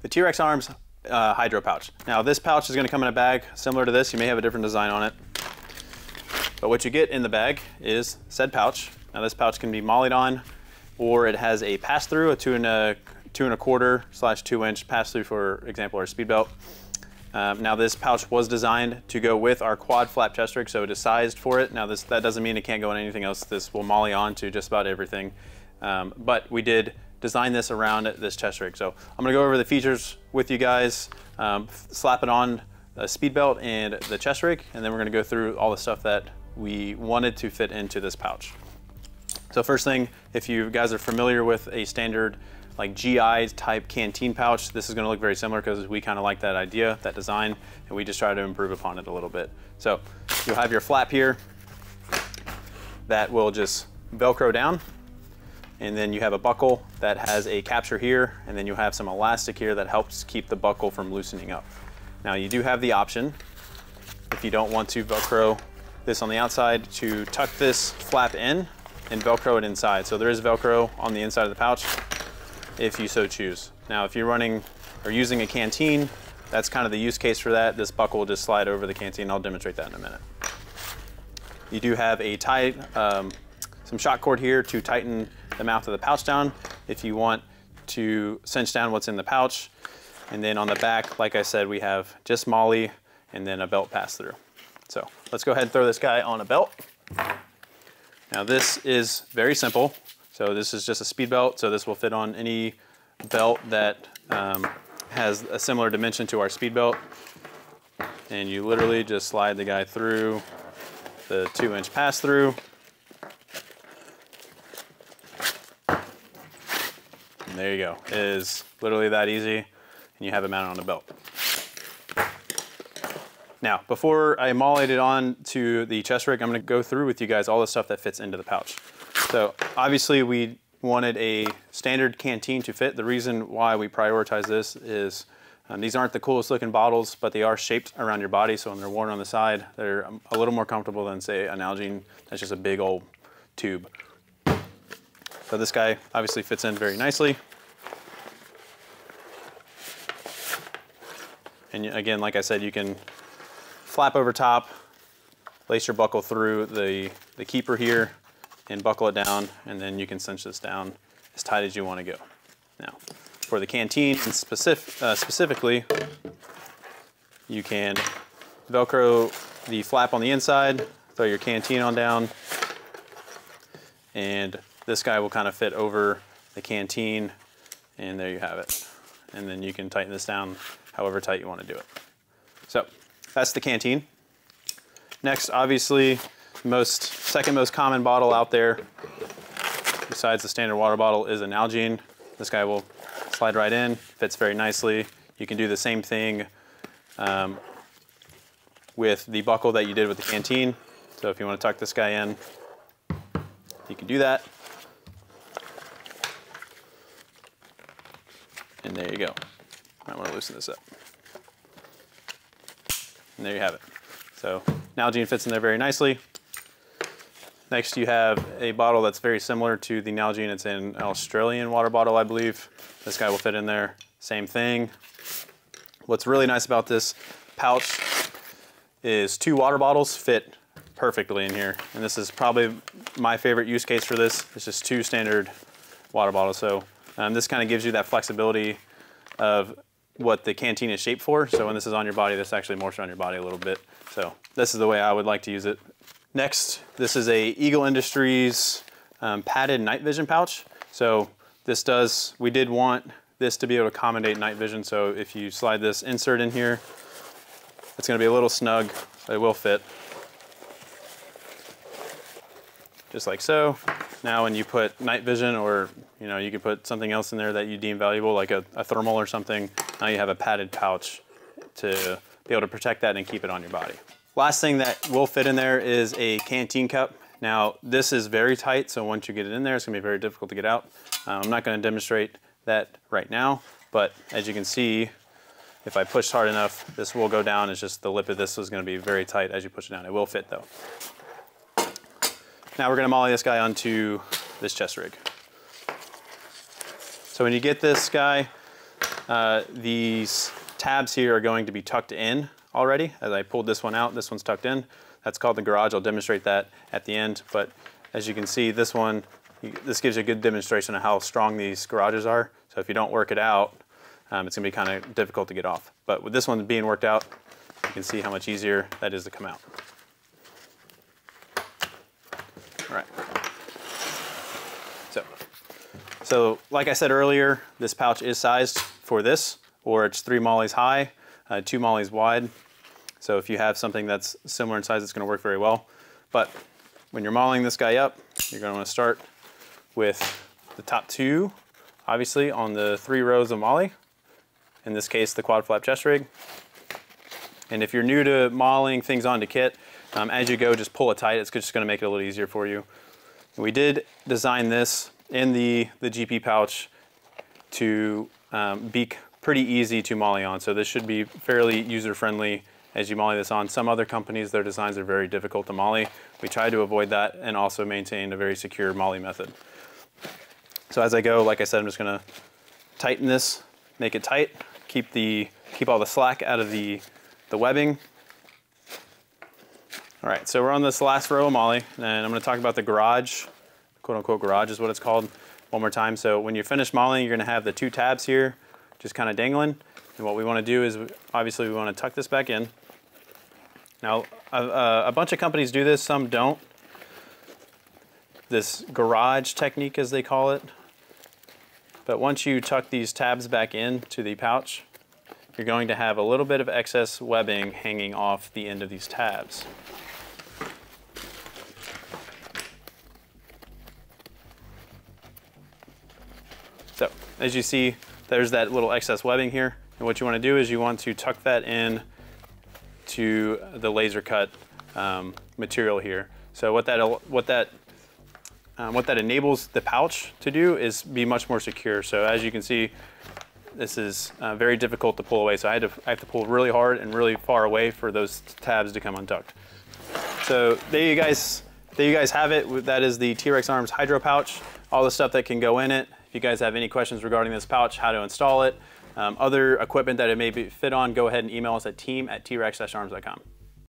the T.REX Arms Hydro Pouch. Now this pouch is going to come in a bag similar to this. You may have a different design on it. But what you get in the bag is said pouch. Now this pouch can be mollied on, or it has a pass-through, a 2 1/4/2 inch pass-through, for example, our speed belt. Now this pouch was designed to go with our quad flap chest rig, so it is sized for it. Now that doesn't mean it can't go in anything else. This will molly on to just about everything. But we did design this around this chest rig. So I'm gonna go over the features with you guys, slap it on a speed belt and the chest rig, and then we're gonna go through all the stuff that we wanted to fit into this pouch. So first thing, if you guys are familiar with a standard like GI type canteen pouch, this is gonna look very similar because we kind of like that idea, that design, and we just try to improve upon it a little bit. So you'll have your flap here that will just Velcro down, and then you have a buckle that has a capture here, and then you have some elastic here that helps keep the buckle from loosening up. Now you do have the option, if you don't want to Velcro this on the outside, to tuck this flap in and Velcro it inside. So there is Velcro on the inside of the pouch if you so choose. Now if you're running or using a canteen, that's kind of the use case for that. This buckle will just slide over the canteen. I'll demonstrate that in a minute. You do have a tight, some shock cord here to tighten the mouth of the pouch down if you want to cinch down what's in the pouch. And then on the back, like I said, we have just MOLLE and then a belt pass through. So let's go ahead and throw this guy on a belt. Now this is very simple. So this is just a speed belt. So this will fit on any belt that has a similar dimension to our speed belt. And you literally just slide the guy through the 2 inch pass through. And there you go. It is literally that easy, and you have it mounted on the belt. Now, before I MOLLE'd it on to the chest rig, I'm gonna go through with you guys all the stuff that fits into the pouch. So obviously we wanted a standard canteen to fit. The reason why we prioritize this is these aren't the coolest looking bottles, but they are shaped around your body, so when they're worn on the side, they're a little more comfortable than, say, a Nalgene that's just a big old tube. So this guy obviously fits in very nicely. And again, like I said, you can flap over top, lace your buckle through the keeper here, and buckle it down, and then you can cinch this down as tight as you want to go. Now, for the canteen specifically, you can Velcro the flap on the inside, throw your canteen on down, and this guy will kind of fit over the canteen, and there you have it. And then you can tighten this down however tight you want to do it. So that's the canteen. Next, obviously, second most common bottle out there, besides the standard water bottle, is a Nalgene. This guy will slide right in, fits very nicely. You can do the same thing with the buckle that you did with the canteen. So if you want to tuck this guy in, you can do that. And there you go. I want to loosen this up. And there you have it. So Nalgene fits in there very nicely. Next you have a bottle that's very similar to the Nalgene. It's an Australian water bottle, I believe. This guy will fit in there, same thing. What's really nice about this pouch is 2 water bottles fit perfectly in here. And this is probably my favorite use case for this. It's just 2 standard water bottles. So this kind of gives you that flexibility of what the canteen is shaped for. So when this is on your body, this actually moisture on your body a little bit. So this is the way I would like to use it. Next, this is a Eagle Industries padded night vision pouch. So we did want this to be able to accommodate night vision. So if you slide this insert in here, it's gonna be a little snug, but it will fit. Just like so. Now when you put night vision, or you could put something else in there that you deem valuable, like a thermal or something, now you have a padded pouch to be able to protect that and keep it on your body. Last thing that will fit in there is a canteen cup. Now this is very tight, so once you get it in there, it's gonna be very difficult to get out. I'm not gonna demonstrate that right now, but as you can see, if I pushed hard enough, this will go down. It's just the lip of this is gonna be very tight as you push it down. It will fit though. Now we're gonna MOLLE this guy onto this chest rig. So when you get this guy, these tabs here are going to be tucked in already. As I pulled this one out, this one's tucked in. That's called the garage. I'll demonstrate that at the end. But as you can see, this gives you a good demonstration of how strong these garages are. So if you don't work it out, it's gonna be kind of difficult to get off. But with this one being worked out, you can see how much easier that is to come out. All right. So like I said earlier, this pouch is sized for this, or it's 3 mollies high, 2 mollies wide. So if you have something that's similar in size, it's gonna work very well. But when you're molling this guy up, you're gonna wanna start with the top 2, obviously on the 3 rows of MOLLE. In this case, the quad flap chest rig. And if you're new to molling things onto kit, as you go, just pull it tight. It's just gonna make it a little easier for you. We did design this in the GP pouch to be pretty easy to MOLLE on. So this should be fairly user-friendly as you MOLLE this on. Some other companies, their designs are very difficult to MOLLE. We tried to avoid that and also maintain a very secure MOLLE method. So as I go, like I said, I'm just gonna tighten this, make it tight, keep all the slack out of the webbing. All right, so we're on this last row of MOLLE, and I'm gonna talk about the garage, quote unquote garage is what it's called, one more time. So when you finish MOLLEing, you're gonna have the 2 tabs here, just kind of dangling. And what we wanna do is, obviously we wanna tuck this back in. Now, a bunch of companies do this, some don't. This garage technique, as they call it. But once you tuck these tabs back into the pouch, you're going to have a little bit of excess webbing hanging off the end of these tabs. So, as you see, there's that little excess webbing here. And what you want to do is you want to tuck that in to the laser cut material here. So what that enables the pouch to do is be much more secure. So as you can see, this is very difficult to pull away. So I have to pull really hard and really far away for those tabs to come untucked. So there you guys have it. That is the T.REX Arms Hydro Pouch. All the stuff that can go in it. If you guys have any questions regarding this pouch, how to install it, other equipment that it may fit on, go ahead and email us at team@trex-arms.com.